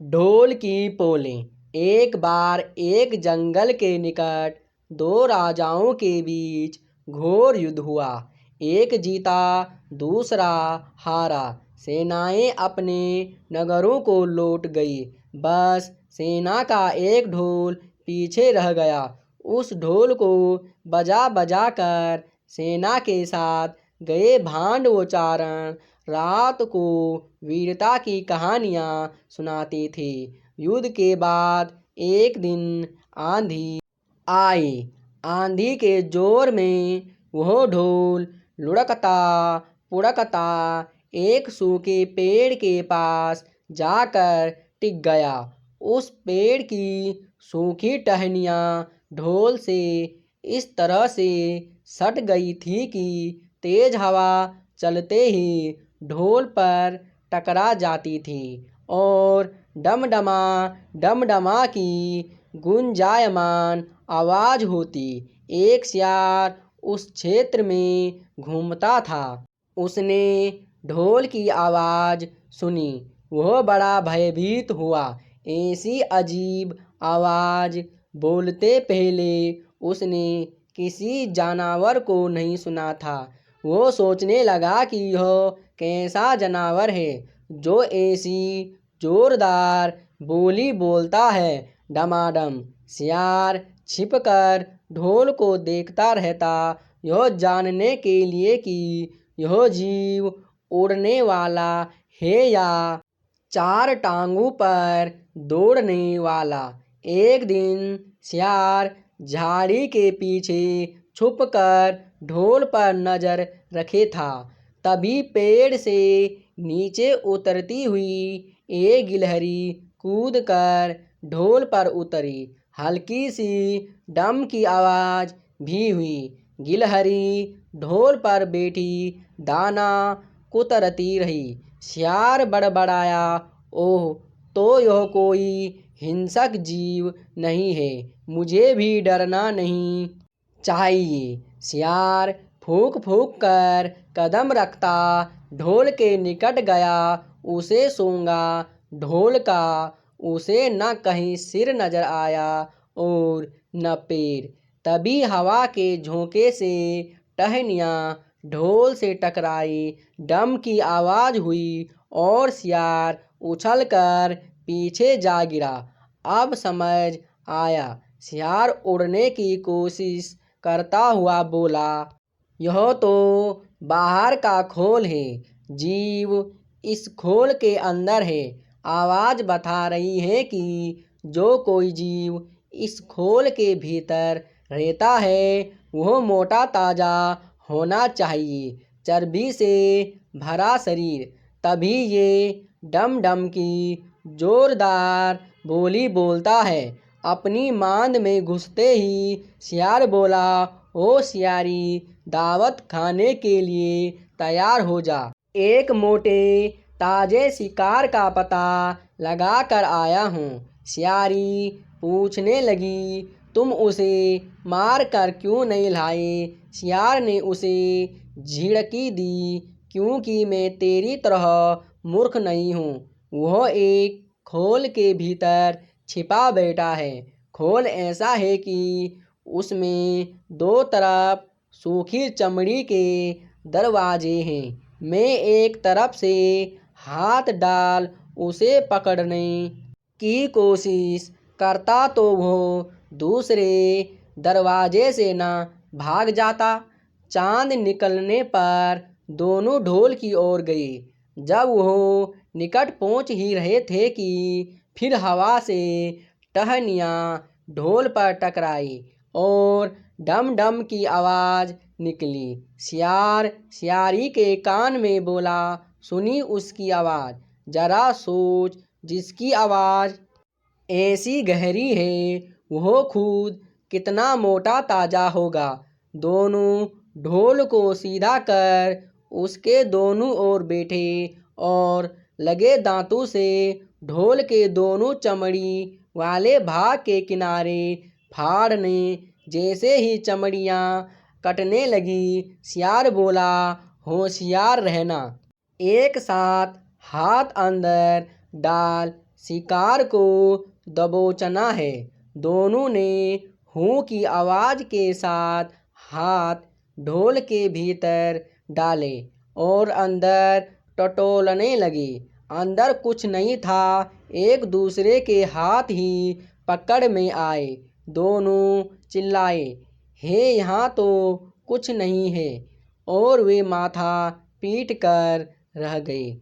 ढोल की पोलें। एक बार एक जंगल के निकट दो राजाओं के बीच घोर युद्ध हुआ। एक जीता, दूसरा हारा। सेनाएं अपने नगरों को लौट गई। बस सेना का एक ढोल पीछे रह गया। उस ढोल को बजा बजा कर सेना के साथ गए भांड व चारण रात को वीरता की कहानियाँ सुनाते थे। युद्ध के बाद एक दिन आंधी आई। आंधी के जोर में वह ढोल लुढ़कता पुढ़कता एक सूखे पेड़ के पास जाकर टिक गया। उस पेड़ की सूखी टहनियाँ ढोल से इस तरह से सट गई थी कि तेज हवा चलते ही ढोल पर टकरा जाती थी और डमडमा डमडमा की गुंजायमान आवाज होती। एक सियार उस क्षेत्र में घूमता था। उसने ढोल की आवाज सुनी। वह बड़ा भयभीत हुआ। ऐसी अजीब आवाज बोलते पहले उसने किसी जानवर को नहीं सुना था। वो सोचने लगा कि यह कैसा जानवर है जो ऐसी जोरदार बोली बोलता है। डमाडम। सियार छिपकर ढोल को देखता रहता, यह जानने के लिए कि यह जीव उड़ने वाला है या चार टांगों पर दौड़ने वाला। एक दिन सियार झाड़ी के पीछे छुपकर ढोल पर नजर रखे था। तभी पेड़ से नीचे उतरती हुई एक गिलहरी कूदकर ढोल पर उतरी। हल्की सी डम की आवाज भी हुई। गिलहरी ढोल पर बैठी दाना कुतरती रही। सियार बड़बड़ाया, ओह, तो यह कोई हिंसक जीव नहीं है, मुझे भी डरना नहीं चाहिए। सियार फूंक फूंक कर कदम रखता ढोल के निकट गया। उसे सूंघा ढोल का। उसे न कहीं सिर नजर आया और न पैर। तभी हवा के झोंके से टहनियाँ ढोल से टकराई। डम की आवाज हुई और सियार उछलकर पीछे जा गिरा। अब समझ आया। सियार उड़ने की कोशिश करता हुआ बोला, यह तो बाहर का खोल है, जीव इस खोल के अंदर है। आवाज बता रही है कि जो कोई जीव इस खोल के भीतर रहता है वह मोटा ताजा होना चाहिए, चर्बी से भरा शरीर। तभी ये डम डम की जोरदार बोली बोलता है। अपनी मांद में घुसते ही सियार बोला, ओ सियारी, दावत खाने के लिए तैयार हो जा। एक मोटे ताजे शिकार का पता लगा कर आया हूँ। सियारी पूछने लगी, तुम उसे मार कर क्यों नहीं लाए? सियार ने उसे झिड़की दी, क्योंकि मैं तेरी तरह मूर्ख नहीं हूँ। वह एक खोल के भीतर छिपा बैठा है। खोल ऐसा है कि उसमें दो तरफ सूखी चमड़ी के दरवाजे हैं। मैं एक तरफ से हाथ डाल उसे पकड़ने की कोशिश करता तो वो दूसरे दरवाजे से न भाग जाता। चांद निकलने पर दोनों ढोल की ओर गए। जब वो निकट पहुंच ही रहे थे कि फिर हवा से टहनियाँ ढोल पर टकराई और डम डम की आवाज निकली। सियार सियारी के कान में बोला, सुनी उसकी आवाज? जरा सोच, जिसकी आवाज ऐसी गहरी है वह खुद कितना मोटा ताजा होगा। दोनों ढोल को सीधा कर उसके दोनों ओर बैठे और लगे दांतों से ढोल के दोनों चमड़ी वाले भाग के किनारे फाड़ने। जैसे ही चमड़ियाँ कटने लगी, सियार बोला, होशियार रहना। एक साथ हाथ अंदर डाल शिकार को दबोचना है। दोनों ने हूँ की आवाज़ के साथ हाथ ढोल के भीतर डाले और अंदर टटोलने लगे। अंदर कुछ नहीं था, एक दूसरे के हाथ ही पकड़ में आए। दोनों चिल्लाए, हे यहाँ तो कुछ नहीं है, और वे माथा पीट कर रह गए।